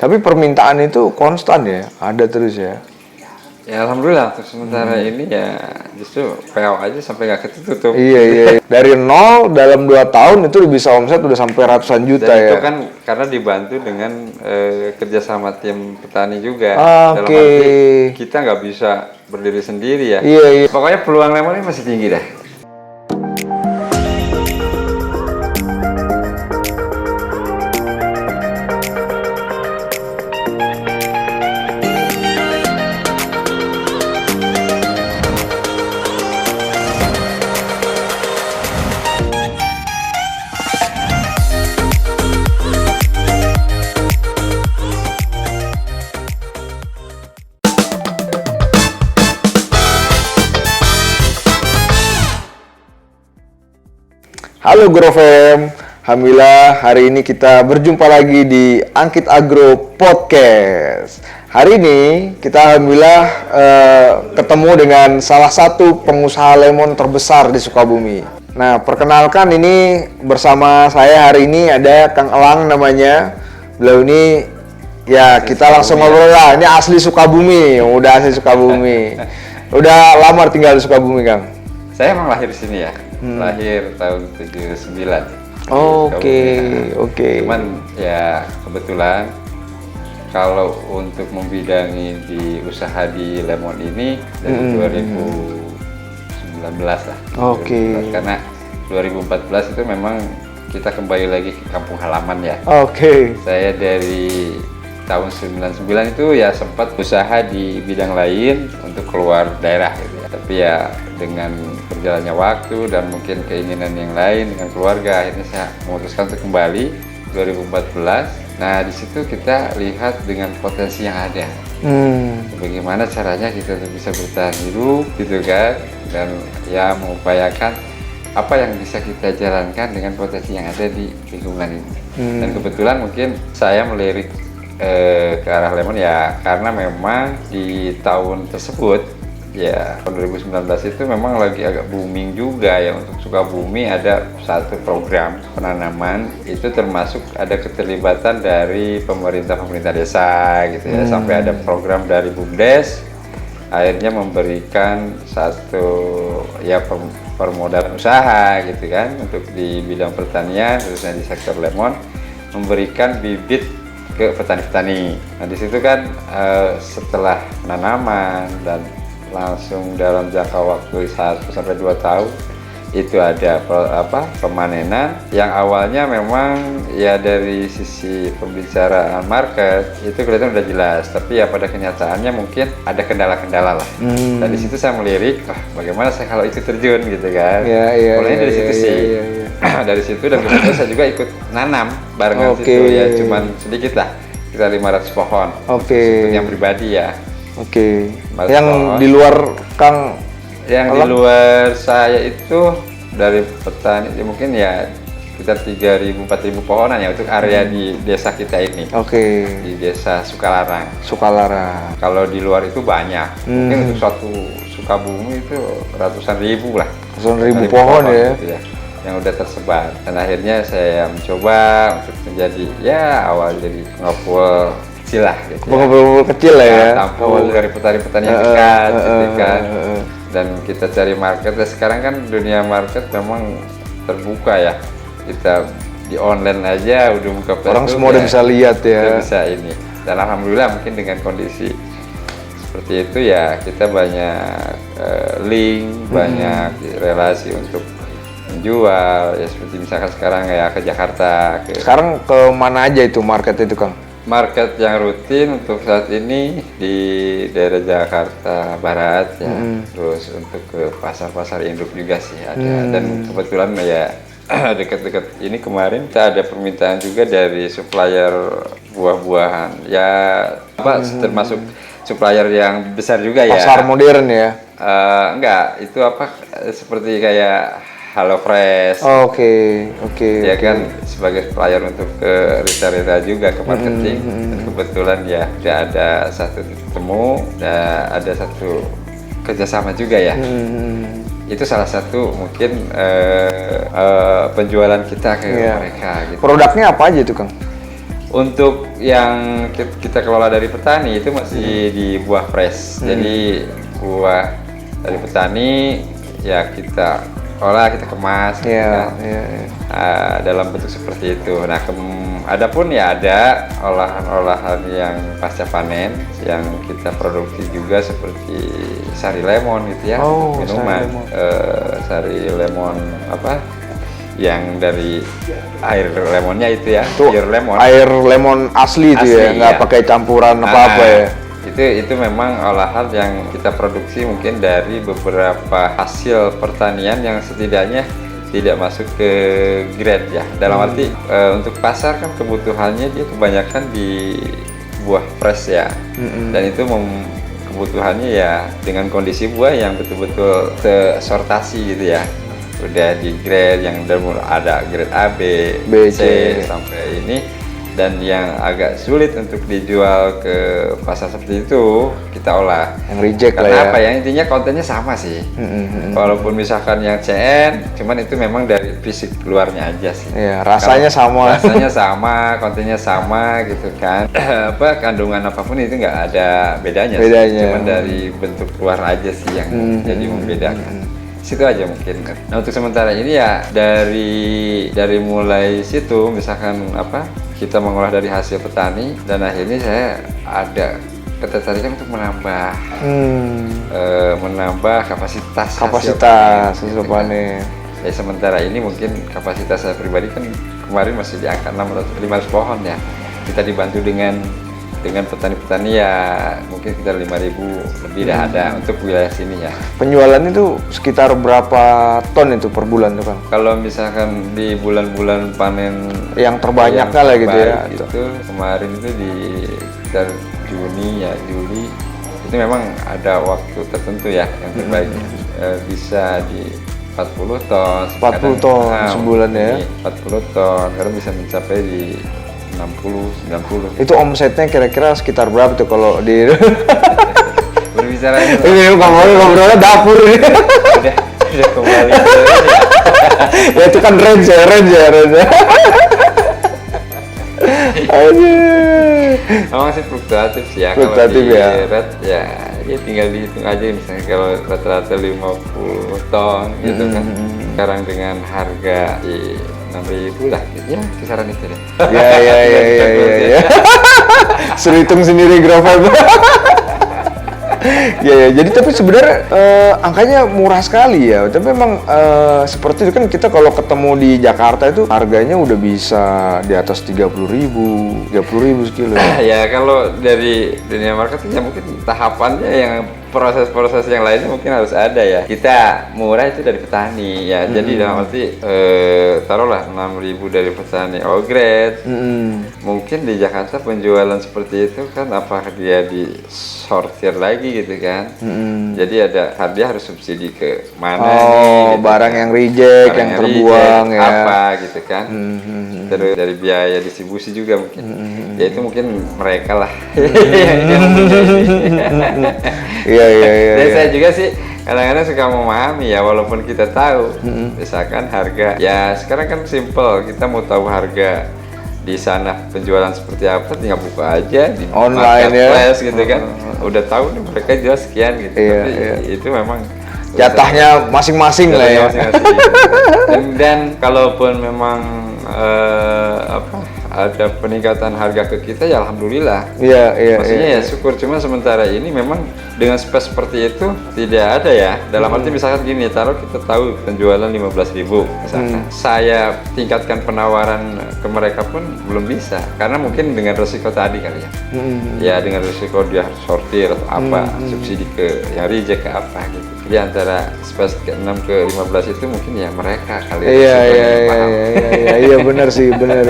Tapi permintaan itu konstan ya, ada terus ya. Ya alhamdulillah untuk sementara ini ya justru PO aja sampai nggak ketutup. Iya. Dari nol dalam 2 tahun itu bisa omset udah sampai ratusan juta. Dan ya. itu kan karena dibantu dengan kerjasama tim petani juga. Dalam Oke. arti kita nggak bisa berdiri sendiri ya. Iya. Pokoknya peluang lemon ini masih tinggi dah. Halo Grofem, alhamdulillah hari ini kita berjumpa lagi di Angkit Agro Podcast. Hari ini kita alhamdulillah ketemu dengan salah satu pengusaha lemon terbesar di Sukabumi. Nah, perkenalkan ini bersama saya hari ini ada Kang Elang namanya. Beliau ini ya kita langsung ngobrol lah. Ini asli Sukabumi, udah asli Sukabumi. Udah lama tinggal di Sukabumi, Kang. Saya emang lahir di sini ya. Lahir tahun 79. Oke. Cuman ya kebetulan kalau untuk membidangi di usaha di lemon ini dari 2019 lah. Oke. Karena 2014 itu memang kita kembali lagi ke kampung halaman ya. Oke. Saya dari tahun 99 itu ya sempat usaha di bidang lain untuk keluar daerah gitu ya. Tapi ya dengan berjalannya waktu dan mungkin keinginan yang lain dengan keluarga, akhirnya saya memutuskan untuk kembali 2014. Nah di situ kita lihat dengan potensi yang ada. Bagaimana caranya kita bisa bertahan hidup gitu kan, dan ya mengupayakan apa yang bisa kita jalankan dengan potensi yang ada di lingkungan ini. Dan kebetulan mungkin saya melirik ke arah lemon ya karena memang di tahun tersebut ya tahun 2019 itu memang lagi agak booming juga ya untuk Sukabumi. Ada satu program penanaman itu termasuk ada keterlibatan dari pemerintah desa gitu ya, sampai ada program dari BUMDes akhirnya memberikan satu ya permodalan usaha gitu kan untuk di bidang pertanian khususnya di sektor lemon, memberikan bibit ke petani-petani. Nah di situ kan setelah penanaman dan langsung dalam jangka waktu 1 sampai 2 tahun itu ada pemanenan yang awalnya memang ya dari sisi pembicaraan market itu kelihatan udah jelas, tapi ya pada kenyataannya mungkin ada kendala-kendala lah. Dan di situ saya melirik, bagaimana saya kalau ikut terjun gitu kan. Mulainya dari situ sih. Dari situ dan kemudian saya juga ikut nanam barengan situ ya, cuman sedikit lah, kita 500 pohon. Untuk yang pribadi ya. Yang pohon. Di luar Kang? Yang di luar saya itu dari petani mungkin ya sekitar 3.000-4.000 pohonan ya untuk area di desa kita ini. Di desa Sukalarang. Kalau di luar itu banyak. Mungkin untuk suatu Sukabumi itu ratusan ribu lah. Ratusan ribu pohon ya. Gitu ya yang udah tersebar. Dan akhirnya saya mencoba untuk menjadi ya awal jadi pengepul kecil lah gitu. Pengepul kecil lah ya. Tampul dari petani-petani yang dekat gitu kan. Dan kita cari market. Dan sekarang kan dunia market memang terbuka ya. Kita di online aja udah buka Facebook. Orang semua udah bisa lihat ya. Udah bisa ini. Dan alhamdulillah mungkin dengan kondisi seperti itu ya kita banyak link, banyak relasi untuk menjual ya, seperti misalkan sekarang ya ke Jakarta. Sekarang ke mana aja itu market itu Kang? Market yang rutin untuk saat ini di daerah Jakarta Barat ya, terus untuk ke pasar-pasar induk juga sih ada. Dan kebetulan ya dekat-dekat ini kemarin kita ada permintaan juga dari supplier buah-buahan ya, termasuk supplier yang besar juga ya. Pasar modern ya? Enggak, itu seperti kayak Halo Fresh. Oke. Kan sebagai supplier untuk ke retail juga ke marketing. Dan kebetulan ya sudah ada satu temu dan ada satu kerjasama juga ya. Itu salah satu mungkin penjualan kita ke mereka gitu. Produknya apa aja tuh Kang? Untuk yang kita kelola dari petani itu masih di buah fresh. Jadi buah dari petani ya kita olah, kita kemas gitu kan. Dalam bentuk seperti itu. Nah, adapun ya ada olahan-olahan yang pasca panen yang kita produksi juga seperti sari lemon gitu ya, minuman. Sari lemon apa? Yang dari air lemonnya itu ya, pure lemon. Air lemon asli itu ya, nggak pakai campuran apa-apa ya. Itu memang olahan yang kita produksi mungkin dari beberapa hasil pertanian yang setidaknya tidak masuk ke grade ya. Dalam arti untuk pasar kan kebutuhannya dia kebanyakan di buah fresh ya. Dan itu kebutuhannya ya dengan kondisi buah yang betul-betul tersortasi gitu ya. Udah di grade yang ada grade A, B, C sampai ini, dan yang agak sulit untuk dijual ke pasar seperti itu kita olah. Yang reject karena lah ya. apa ya, intinya kontennya sama sih. Walaupun misalkan yang CN, cuman itu memang dari fisik luarnya aja sih. Iya, rasanya sama. Rasanya sama, kontennya sama gitu kan. Kandungan apapun itu nggak ada bedanya. Sih. Cuman dari bentuk luar aja sih yang jadi membedakan. Situ aja mungkin. Nah, untuk sementara ini ya dari mulai situ misalkan kita mengolah dari hasil petani, dan akhirnya saya ada ketertarikan untuk menambah kapasitas hasil panen. Ya sementara ini mungkin kapasitas saya pribadi kan kemarin masih di angka 500 pohon ya. Kita dibantu dengan petani-petani ya mungkin sekitar 5.000 lebih dah ada untuk wilayah sini ya. Penjualan itu sekitar berapa ton itu per bulan tuh Kang? Kalau misalkan di bulan-bulan panen yang terbanyak lah gitu ya. Itu kemarin itu di sekitar Juli itu memang ada waktu tertentu ya yang terbaik. Bisa di 40 ton. 40 ton sebulan ya. 40 ton, kadang bisa mencapai di 60-90. Itu omsetnya kira-kira sekitar berapa tuh kalau di berbicara itu? Ini ngobrolnya dapur ini. Udah kembali ke ya itu kan range ya. Emang sih fluktuatif sih ya. Fluktuatif kalau di ya. Red ya tinggal dihitung aja, misalnya kalau rata-rata 50 ton gitu kan. Sekarang dengan harga di 6.000 lah, ya kisaran itu deh. Ya. Suruh hitung sendiri Grafal. Ya, jadi tapi sebenarnya angkanya murah sekali ya. Tapi memang seperti itu kan, kita kalau ketemu di Jakarta itu harganya udah bisa di atas 30.000 sekilo. Ya kalau dari dunia marketing ya mungkin tahapannya yang proses-proses yang lainnya mungkin harus ada ya. Kita murah itu dari petani ya. Jadi dalam arti taruhlah 6.000 dari petani grade. Mungkin di Jakarta penjualan seperti itu kan apakah dia disortir lagi gitu kan. Jadi dia harus subsidi ke mana nih gitu barang kan. yang reject, Barang yang terbuang ya. apa gitu kan. Terus dari biaya distribusi juga mungkin. Ya itu mungkin mereka lah. Iya. Dan saya juga sih kadang-kadang suka memahami ya, walaupun kita tahu misalkan harga ya sekarang kan simple, kita mau tahu harga di sana penjualan seperti apa tinggal buka aja di online marketplace ya. gitu kan, udah tahu nih mereka jual sekian gitu. Tapi itu memang jatahnya masing-masing lah ya. Dan kalaupun memang ada peningkatan harga ke kita ya alhamdulillah. Iya. Maksudnya ya syukur, cuma sementara ini memang dengan space seperti itu tidak ada ya. Dalam arti misalkan gini, taruh kita tahu penjualan 15.000 misalkan. Saya tingkatkan penawaran ke mereka pun belum bisa karena mungkin dengan resiko tadi kali ya. Ya dengan resiko dia sortir atau apa, subsidi ke yang reject ke apa gitu. Jadi antara space ke 6 ke 15 itu mungkin ya mereka kali ya. Iya benar sih, benar.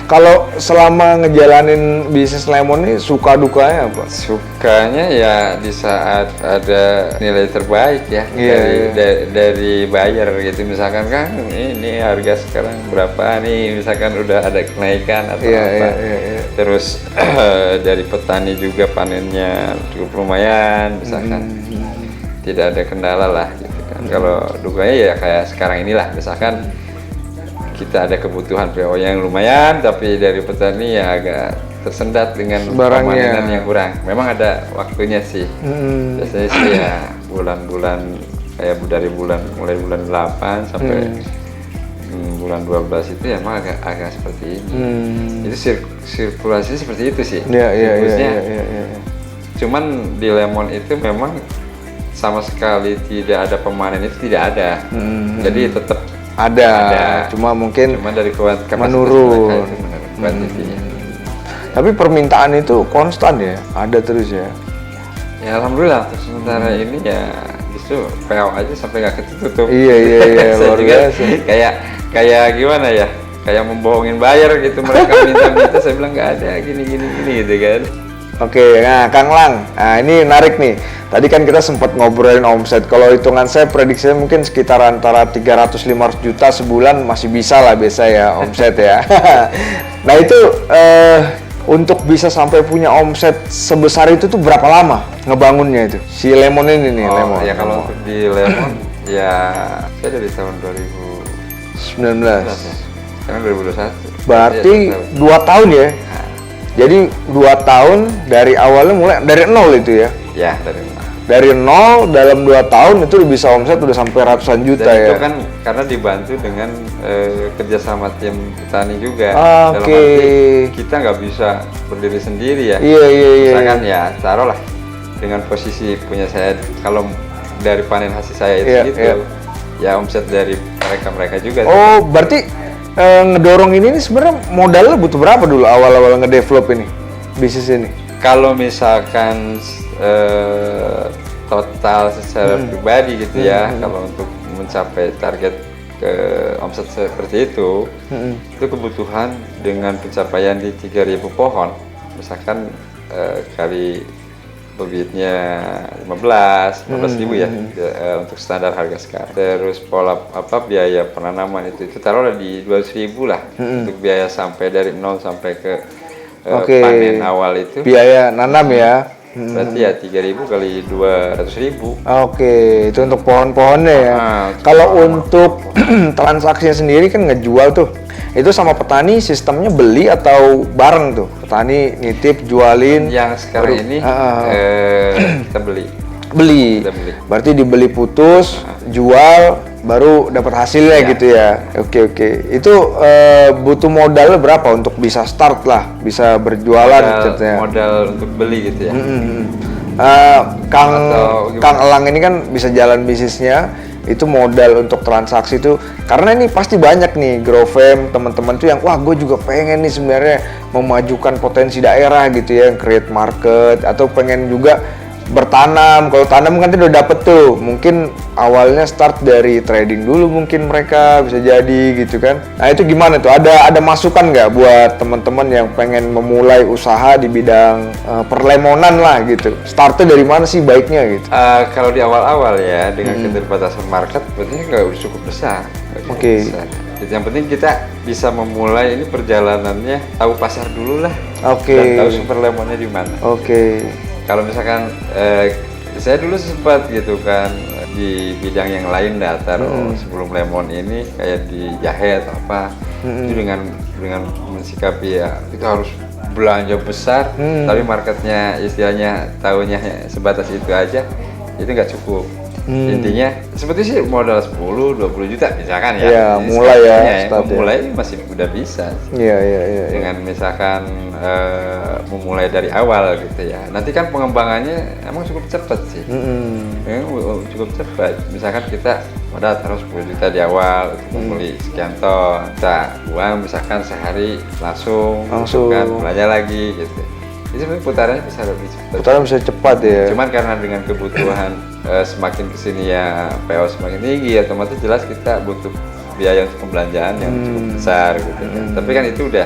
Kalau selama ngejalanin bisnis lemon ini suka dukanya apa? Sukanya ya di saat ada nilai terbaik ya dari buyer gitu, misalkan kan ini harga sekarang berapa nih, misalkan udah ada kenaikan atau apa. Terus dari petani juga panennya cukup lumayan misalkan. Tidak ada kendala lah gitu kan. Kalau dukanya ya kayak sekarang inilah, misalkan kita ada kebutuhan PO yang lumayan, tapi dari petani ya agak tersendat dengan barangnya pemanenan yang kurang. Memang ada waktunya sih. Biasanya sih ya bulan-bulan kayak mulai bulan 8 sampai bulan 12 itu ya emang agak seperti ini. Itu sirkulasi seperti itu sih. Siklusnya. Cuman di lemon itu memang sama sekali tidak ada pemanen, itu tidak ada. Jadi tetap ada. Cuma mungkin dari kapasitas menurun. kuantitinya. Tapi permintaan itu konstan ya, ada terus ya. Ya alhamdulillah untuk sementara ini ya justru PO aja sampai nggak ketutup. Iya Saya luar juga biasa. kayak gimana ya? Kayak membohongin buyer gitu, mereka minta saya bilang nggak ada gini gitu kan. Oke, nah Kang Lang, nah ini menarik nih. Tadi kan kita sempat ngobrolin omset. Kalau hitungan saya prediksinya mungkin sekitar antara 300-500 juta sebulan masih bisa lah biasa ya omset ya. Nah itu untuk bisa sampai punya omset sebesar itu tuh berapa lama ngebangunnya itu? Si lemon ini nih, lemon. Ya kalau untuk di lemon ya saya dari tahun 19. ya. Sekarang 2021. Berarti Ya, 2 tahun ya? Jadi 2 tahun dari awalnya mulai dari nol itu ya? Ya dari mana? Dari nol dalam 2 tahun itu bisa omset udah sampai ratusan juta Dan ya? itu kan karena dibantu dengan kerjasama tim petani juga. Dalam Oke. arti kita nggak bisa berdiri sendiri ya. Iya. Misalkan ya taruhlah dengan posisi punya saya, kalau dari panen hasil saya itu Iya, gitu, iya. ya omset dari mereka juga. Oh, berarti ngedorong ini nih sebenarnya modalnya butuh berapa dulu awal-awal ngedevelop ini bisnis ini? Kalau misalkan total secara pribadi gitu ya, kalau untuk mencapai target ke omset seperti itu kebutuhan dengan pencapaian di 3.000 pohon, misalkan kali bibitnya 15.000 ya, untuk standar harga sekarang. Terus pola biaya penanaman itu taruhlah di 200.000 lah untuk biaya sampai dari 0 sampai ke panen awal itu. Biaya nanam ya. Berarti ya 3.000 kali 200.000. Oke, itu untuk pohon-pohonnya ya. Kalau untuk transaksinya sendiri kan ngejual tuh. Itu sama petani sistemnya beli atau bareng tuh? Petani nitip, jualin. Yang sekarang ini kita beli. Kita beli. Berarti dibeli putus, jual, baru dapat hasilnya gitu ya. Oke. Itu butuh modal berapa untuk bisa start lah, bisa berjualan gitu ya? Modal untuk beli gitu ya. Kang Elang ini kan bisa jalan bisnisnya, itu modal untuk transaksi itu karena ini pasti banyak nih grow fam teman-teman tuh yang wah gue juga pengen nih sebenarnya memajukan potensi daerah gitu ya, create market atau pengen juga bertanam. Kalau tanam kan udah dapet tuh, mungkin awalnya start dari trading dulu mungkin mereka bisa jadi gitu kan. Nah itu gimana tuh, ada masukan nggak buat teman-teman yang pengen memulai usaha di bidang perlemonan lah gitu, startnya dari mana sih baiknya gitu? Kalau di awal-awal ya dengan keterbatasan market berarti nggak cukup besar. Oke. Yang penting kita bisa memulai ini perjalanannya, tahu pasar dulu lah. Oke. Dan tahu sumber lemonnya di mana. Oke. Kalau misalkan saya dulu sempat gitu kan di bidang yang lain sebelum lemon ini kayak di jahe atau apa, itu dengan mensikapi ya itu harus belanja besar, tapi marketnya istilahnya tahunya sebatas itu aja, itu nggak cukup. Intinya seperti sih modal 10-20 juta misalkan ya. Iya, mulai ya, mulai masih udah bisa. Iya. Dengan misalkan memulai dari awal gitu ya. Nanti kan pengembangannya emang cukup cepat sih. Cukup cepat. Misalkan kita modal taruh 10 juta di awal untuk membeli sekian ton. Kita buang misalkan sehari langsung. Kan belanja lagi gitu. Jadi sebenarnya putarannya bisa lebih cepat. Putaran bisa cepat ya. Cuman karena dengan kebutuhan semakin kesini ya PO semakin tinggi, otomatis jelas kita butuh biaya untuk pembelanjaan yang cukup besar gitu kan. Tapi kan itu udah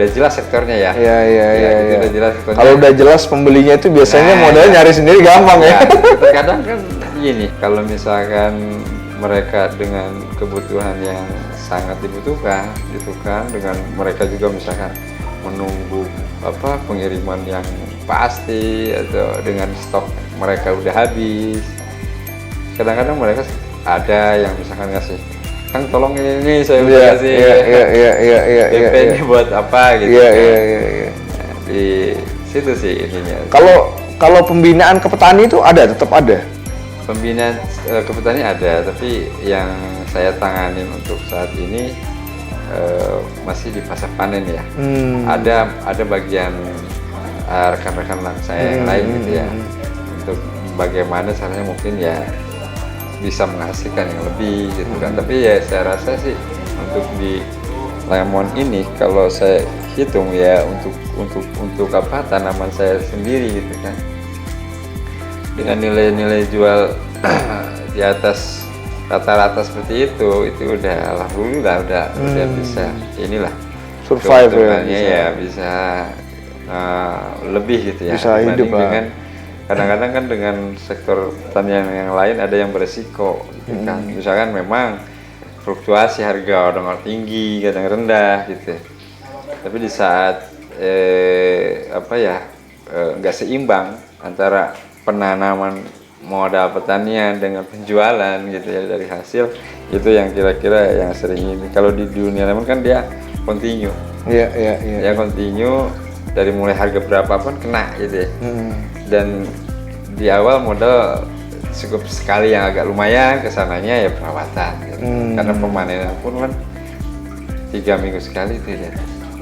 jelas sektornya ya. Iya. Udah jelas sektornya. Kalau udah jelas pembelinya itu biasanya modalnya nyari sendiri gampang ya. Terkadang kan gini, kalau misalkan mereka dengan kebutuhan yang sangat dibutuhkan gitu kan, dengan mereka juga misalkan menunggu pengiriman yang pasti atau dengan stok mereka udah habis. Kadang-kadang mereka ada yang misalkan ngasih Kang tolong ini saya Iya, udah kasih iya. DP ini buat apa gitu Iya, kan. iya. Di situ sih ininya. Kalau pembinaan ke petani itu tetap ada. Pembinaan ke petani ada, tapi yang saya tanganin untuk saat ini masih di pasca panen ya. Ada bagian rekan-rekan saya yang lain gitu ya, untuk bagaimana caranya mungkin ya bisa menghasilkan yang lebih gitu kan. Tapi ya saya rasa sih untuk di lemon ini kalau saya hitung ya untuk apa tanaman saya sendiri gitu kan, dengan nilai-nilai jual di atas rata-rata seperti itu udah alhamdulillah udah bisa inilah Survive keuntungannya ya, bisa lebih gitu ya, bisa hidup lah. dengan kadang-kadang kan dengan sektor pertanian yang lain ada yang beresiko gitu kan. Misalkan memang fluktuasi harga kadang tinggi kadang rendah gitu, tapi di saat nggak seimbang antara penanaman modal pertanian dengan penjualan gitu ya dari hasil, itu yang kira-kira yang sering ini. Kalau di dunia lemon kan dia continue. Iya. Ya continue dari mulai harga berapapun kena gitu ya. Dan di awal modal cukup sekali yang agak lumayan, kesananya ya perawatan gitu. Karena pemanenan pun kan 3 minggu sekali itu ya.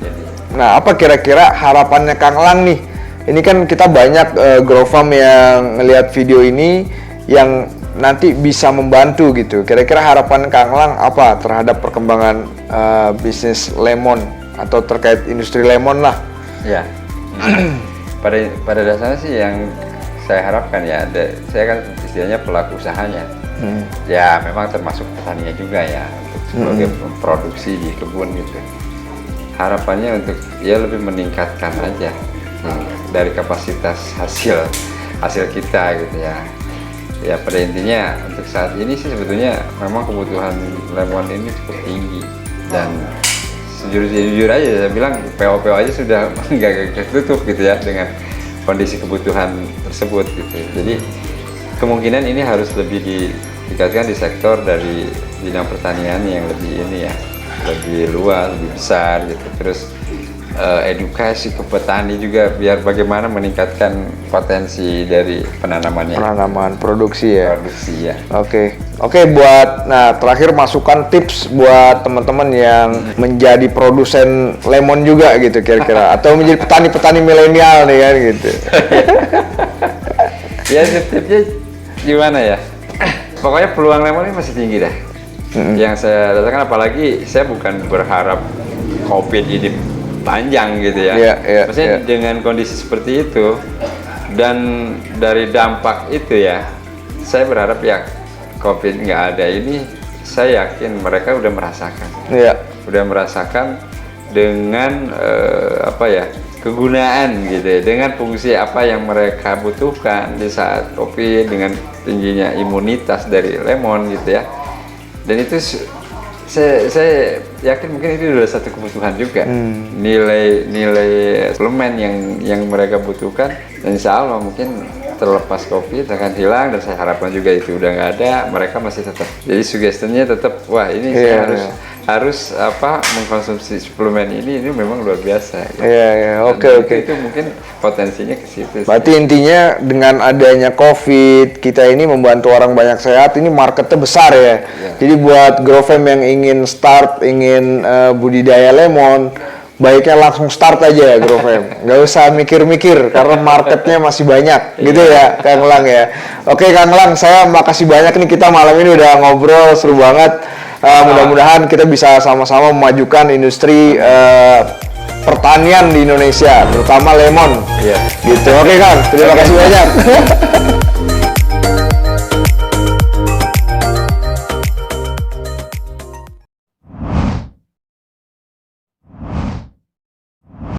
Jadi, nah, apa kira-kira harapannya Kang Lang nih? Ini kan kita banyak grow farm yang ngelihat video ini yang nanti bisa membantu gitu. Kira-kira harapan Kang Lang apa terhadap perkembangan bisnis lemon atau terkait industri lemon lah? Ya, pada dasarnya sih yang saya harapkan ya, saya kan istilahnya pelaku usahanya. Ya memang termasuk petaninya juga ya, untuk sebagai produksi di kebun gitu. Harapannya untuk ya lebih meningkatkan aja dari kapasitas hasil kita gitu ya. Ya pada intinya untuk saat ini sih sebetulnya memang kebutuhan lemon ini cukup tinggi, dan jujur aja saya bilang PO aja sudah nggak ketutup gitu ya dengan kondisi kebutuhan tersebut gitu. Jadi kemungkinan ini harus lebih ditingkatkan di sektor dari bidang pertanian yang lebih ini ya, lebih luas, lebih besar gitu. Terus edukasi ke petani juga biar bagaimana meningkatkan potensi dari penanaman produksi ya. Oke, nah terakhir masukan tips buat teman-teman yang menjadi produsen lemon juga gitu kira-kira, atau menjadi petani-petani milenial nih kan gitu. Ya tipsnya gimana ya, pokoknya peluang lemon ini masih tinggi dah. Yang saya rasakan, apalagi saya bukan berharap COVID ini panjang gitu ya. Maksudnya dengan kondisi seperti itu dan dari dampak itu ya, saya berharap ya COVID nggak ada ini, saya yakin mereka udah merasakan. Udah merasakan dengan kegunaan gitu ya, dengan fungsi apa yang mereka butuhkan di saat COVID, dengan tingginya imunitas dari lemon gitu ya. Dan itu saya yakin mungkin itu adalah satu kebutuhan juga, nilai suplemen yang mereka butuhkan, dan insya Allah mungkin terlepas COVID akan hilang, dan saya harapkan juga itu udah nggak ada, mereka masih tetap. Jadi sugestinya tetap, wah ini saya harus mengkonsumsi suplemen ini memang luar biasa. Oke. Itu mungkin potensinya ke situ. Berarti intinya dengan adanya COVID, kita ini membantu orang banyak sehat, ini marketnya besar ya. Jadi buat grow farm yang ingin budidaya lemon, baiknya langsung start aja ya grow farm. Nggak usah mikir-mikir karena marketnya masih banyak gitu ya Kang Lang ya. Oke Kang Lang, saya makasih banyak nih, kita malam ini udah ngobrol seru banget. Mudah-mudahan kita bisa sama-sama memajukan industri pertanian di Indonesia, terutama lemon. Gitu. Oke Kang, terima kasih banyak.